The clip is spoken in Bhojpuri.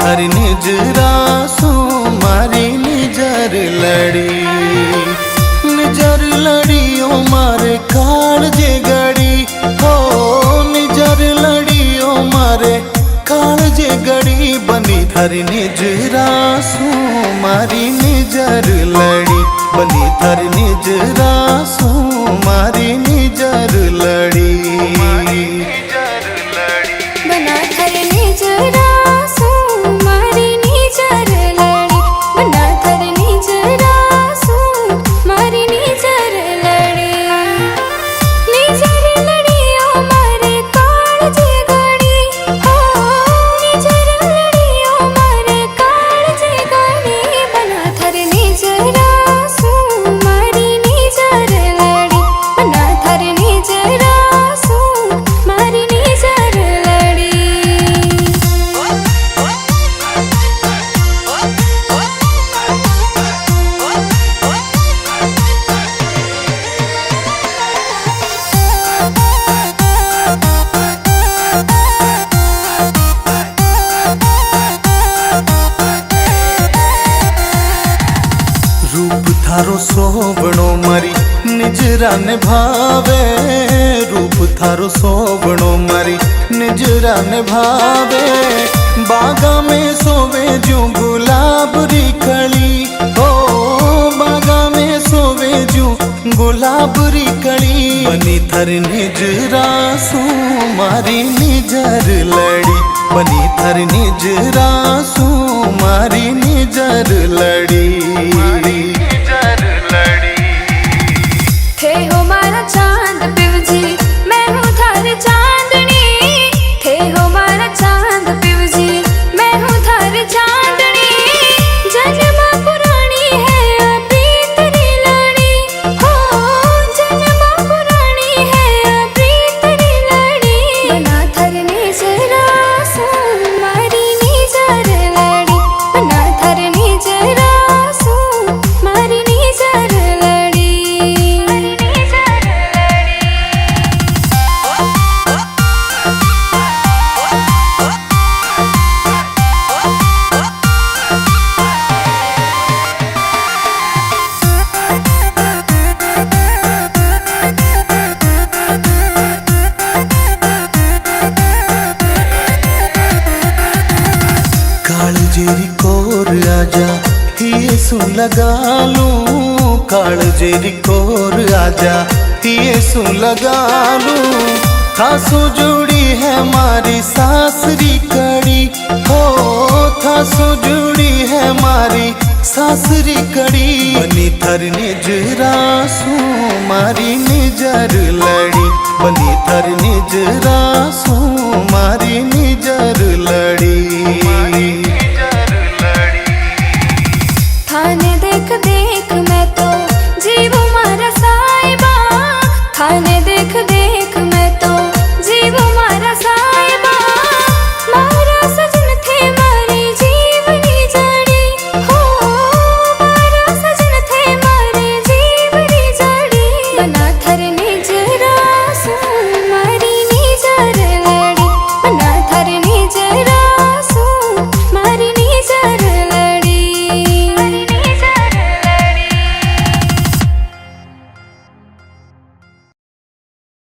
थारी निजरासू मारी निजर लड़ी। निजर लड़ी ओ मारे काळजे गड़ी हो, निजर लड़ी ओ मारे काळजे गड़ी। बनी थारी निजरासू मारी निजर लड़ी, बनी थारी निजरासू मारी निजर लड़ी। बना थारी निजरासू मारी निजर लड़ी, बना थारी निजरासू मारी निजर लड़ी। निजर लड़ी ओ मारे काळजे गड़ी हो, निजर लड़ी ओ मारे काळजे गड़ी। बना थारी निजरासू मारी निजर लड़ी, बना थारी निजरासू मारी निजर लड़ी। रूप थारो सोवणो मारी निजरा ने भावे, रूप थारो सोवणो मारी निजरा ने भावे। बागा में सोवे जो गुलाब री कली हो, बागा में सोवे जो गुलाब री कली। बनी थारी निजरासू मारी निजर लड़ी, बनी थारी निजरासू मारी निजर लड़ी। थे हो मारा चांद पिव जी, मैं हूँ थारी चांदनी। थे हो मारा चांद पिव जी, मैं हूँ थारी चांदनी। जन्मा पुरानी है अभी तेरी लड़ी हो, जन्मा पुरानी है अभी तेरी लड़ी। बना थारी निजरासू मारी निजर लड़ी, बना थारी निजरासू मारी निजर लड़ी। काळजेरी कोर आजा ये सुन लगा लूं, काळजेरी कोर आजा ये सुन लगा लूं। थासो जुड़ी है मारी सासरी कड़ी हो, थासो जुड़ी है मारी सासरी कड़ी। बनी थारी निजरासू मारी निजर लड़ी, बनी थारी निजरासू मारी निजर लड़ी।